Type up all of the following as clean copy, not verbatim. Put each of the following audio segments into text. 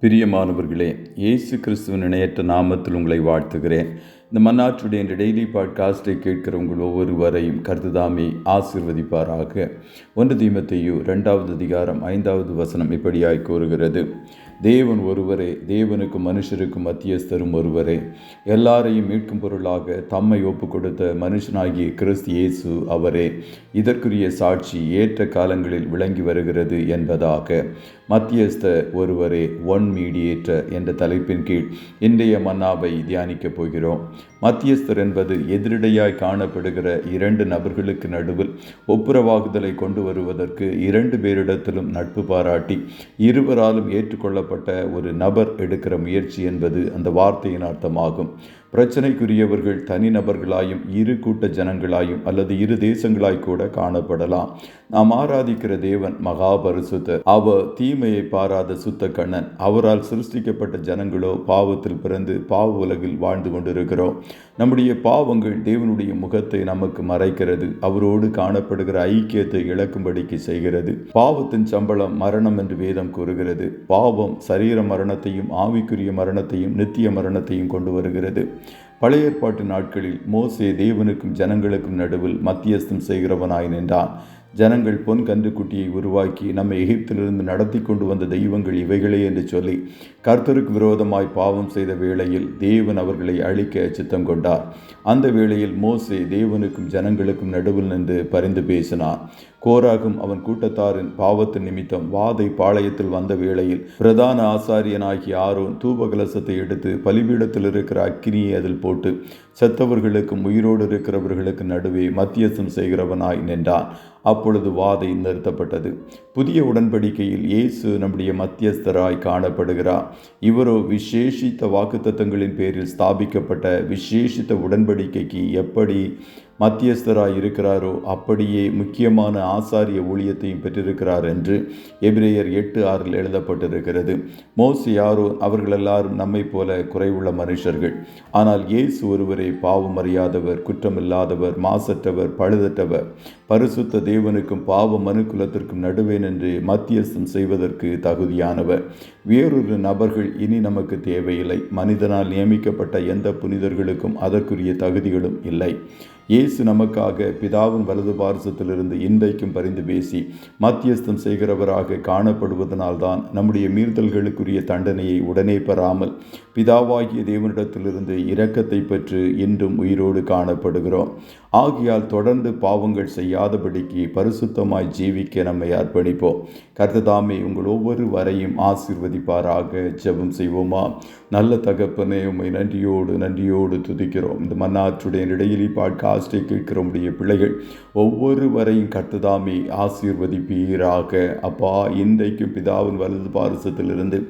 பிரியமானவர்களே, இயேசு கிறிஸ்துவின் இணையற்ற நாமத்தில் உங்களை வாழ்த்துகிறேன். இந்த மன்னாற்றுடைய இந்த டெய்லி பாட்காஸ்டை கேட்கிற உங்கள் ஒவ்வொருவரையும் கர்த்தர் ஆசீர்வதிப்பாராக. 1 தீமோத்தேயு 2வது அதிகாரம் 5வது வசனம் இப்படியாய் கூறுகிறது: தேவன் ஒருவரே, தேவனுக்கும் மனுஷருக்கும் மத்தியஸ்தரும் ஒருவரே, எல்லாரையும் மீட்கும் பொருளாக தம்மை ஒப்பு கொடுத்த மனுஷனாகிய கிறிஸ்து இயேசு அவரே. இதற்குரிய சாட்சி ஏற்ற காலங்களில் விளங்கி வருகிறது என்பதாக. மத்தியஸ்த ஒருவரே, ஒன் மீடியேட்டர் என்ற தலைப்பின் கீழ் இன்றைய மன்னாவை தியானிக்கப் போகிறோம். மத்தியஸ்தர் என்பது எதிரிடையாய் காணப்படுகிற இரண்டு நபர்களுக்கு நடுவில் ஒப்புரவாகுதலை கொண்டு வருவதற்கு இரண்டு பேரிடத்திலும் நட்பு பாராட்டி இருவராலும் ஏற்றுக்கொள்ளப்பட்ட ஒரு நபர் எடுக்கிற முயற்சி என்பது அந்த வார்த்தையின் அர்த்தமாகும். பிரச்சனைக்குரியவர்கள் தனிநபர்களாயும் இரு கூட்ட ஜனங்களாயும் அல்லது இரு தேசங்களாய் கூட காணப்படலாம். நாம் ஆராதிக்கிற தேவன் மகா பரிசுத்தர். அவர் தீமையை பாராத சுத்த கண்ணன். அவரால் சிருஷ்டிக்கப்பட்ட ஜனங்களோ பாவத்தில் பிறந்து பாவ உலகில் வாழ்ந்து கொண்டிருக்கிறோம். நம்முடைய பாவங்கள் தேவனுடைய முகத்தை நமக்கு மறைக்கிறது. அவரோடு காணப்படுகிற ஐக்கியத்தை இழக்கும்படிக்கு செய்கிறது. பாவத்தின் சம்பளம் மரணம் என்று வேதம் கூறுகிறது. பாவம் சரீர மரணத்தையும் ஆவிக்குரிய மரணத்தையும் நித்திய மரணத்தையும் கொண்டு வருகிறது. பழைய ஏற்பாட்டு நாட்களில் மோசே தேவனுக்கும் ஜனங்களுக்கும் நடுவில் மத்தியஸ்தம் செய்கிறவனாய் நின்றான். ஜனங்கள் பொன் கன்றுக்குட்டியை உருவாக்கி நம்மை எகிப்திலிருந்து நடத்தி கொண்டு வந்த தெய்வங்கள் இவைகளே என்று சொல்லி கர்த்தருக்கு விரோதமாய் பாவம் செய்த வேளையில் தேவன் அவர்களை அழிக்க சித்தம் கொண்டார். அந்த வேளையில் மோசே தேவனுக்கும் ஜனங்களுக்கும் நடுவில் நின்று பரிந்து பேசினார். கோராகும் அவன் கூட்டத்தாரின் பாவத்தின் நிமித்தம் வாதை பாளையத்தில் வந்த வேளையில் பிரதான ஆசாரியனாகிய ஆரோன் தூபகலசத்தை எடுத்து பலிபீடத்தில் இருக்கிற அக்கினியை அதில் போட்டு செத்தவர்களுக்கும் உயிரோடு இருக்கிறவர்களுக்கு நடுவே மத்தியஸ்தம் செய்கிறவனாய் நின்றான். அப்பொழுது வாதை நிறுத்தப்பட்டது. புதிய உடன்படிக்கையில் இயேசு நம்முடைய மத்தியஸ்தராய் காணப்படுகிறார். இவரோ விசேஷித்த வாக்குத்தத்தங்களின் பேரில் ஸ்தாபிக்கப்பட்ட விசேஷித்த உடன்படிக்கைக்கு எப்படி மத்தியஸ்தராய் இருக்கிறாரோ அப்படியே முக்கியமான ஆசாரிய ஊழியத்தையும் பெற்றிருக்கிறார் என்று எபிரேயர் 8:6 எழுதப்பட்டிருக்கிறது. மோசே ஆரோன் அவர்கள் எல்லாரும் நம்மை போல குறைவுள்ள மனுஷர்கள். ஆனால் இயேசு ஒருவரே பாவம் அறியாதவர், குற்றமில்லாதவர், மாசற்றவர், பழுதற்றவர், பரிசுத்த தேவனுக்கும் பாவ மனுக்குலத்திற்கும் நடுவே நின்று மத்தியஸ்தம் செய்வதற்கு தகுதியானவர். வேறொரு நபர்கள் இனி நமக்கு தேவையில்லை. மனிதனால் நியமிக்கப்பட்ட எந்த புனிதர்களுக்கும் அதற்குரிய தகுதிகளும் இல்லை. இயேசு நமக்காக பிதாவின் வலது பார்சத்திலிருந்து இன்றைக்கும் பரிந்து பேசி மத்தியஸ்தம் செய்கிறவராக காணப்படுவதனால்தான் நம்முடைய மீறுதல்களுக்குரிய தண்டனையை உடனே பெறாமல் பிதாவாகிய தேவனிடத்திலிருந்து இரக்கத்தை பெற்று இன்றும் உயிரோடு காணப்படுகிறோம். ஆகையால் தொடர்ந்து பாவங்கள் செய்யாதபடிக்கு பரிசுத்தமாய் ஜீவிக்க நம்மை அர்ப்பணிப்போம். கர்த்தர் உங்கள் ஒவ்வொரு வரையும் ஆசீர்வதிப்பாராக. ஜெபம் செய்வோமா? நல்ல தகப்பனே, உம்மை நன்றியோடு துதிக்கிறோம். இந்த மன்னாற்றுடைய இடையிலி பாட்காஸ்டை கேட்கிற உடைய பிள்ளைகள் ஒவ்வொருவரையும் கர்த்தர் ஆசீர்வதிப்பீராக. அப்பா, இன்றைக்கும் பிதாவின் வலது பாரசத்திலிருந்து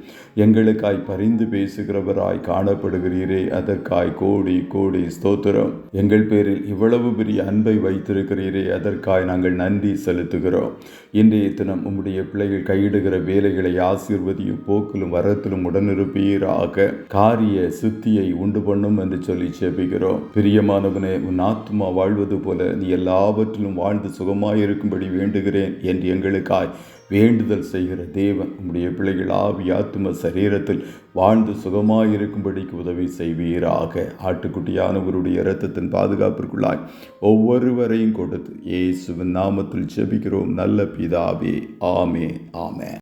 எங்களுக்காய் பரிந்து பேசுகிறவராய் காணப்படுகிறீரே, அதற்காய் கோடி கோடி ஸ்தோத்திரம். எங்கள் பேரில் இவ்வளவு பெரிய அன்பை வைத்திருக்கிறீரே, அதற்காய் நாங்கள் நன்றி செலுத்துகிறோம். இன்றைய தினம் உம்முடைய பிள்ளைகள் கையிடுகிற வேலைகளை ஆசீர்வதியும், போக்கிலும் வரத்திலும் உடனிருப்பீராக. காரிய சுத்தியை உண்டு பண்ணும் என்று சொல்லி ஜெபிக்கிறோம். பிரியமானவனே, உன் ஆத்துமா வாழ்வது போல நீ எல்லாவற்றிலும் வாழ்ந்து சுகமாயிருக்கும்படி வேண்டுகிறேன் என்று எங்களுக்காய் வேண்டுதல் செய்கிற தேவன் உம்முடைய பிள்ளைகள் ஆவி ஆத்தும சரீரத்தில் வாழ்ந்து சுகமாயிருக்கும்படிக்கு உதவி செய்வீராக. ஆட்டுக்குட்டியானவருடைய இரத்தத்தின் பாதுகாப்பிற்குள்ளாய் ஒவ்வொருவரையும் கொடுத்து இயேசுவின் நாமத்தில் ஜெபிக்கிறோம் நல்ல பிதாவே. ஆமென்.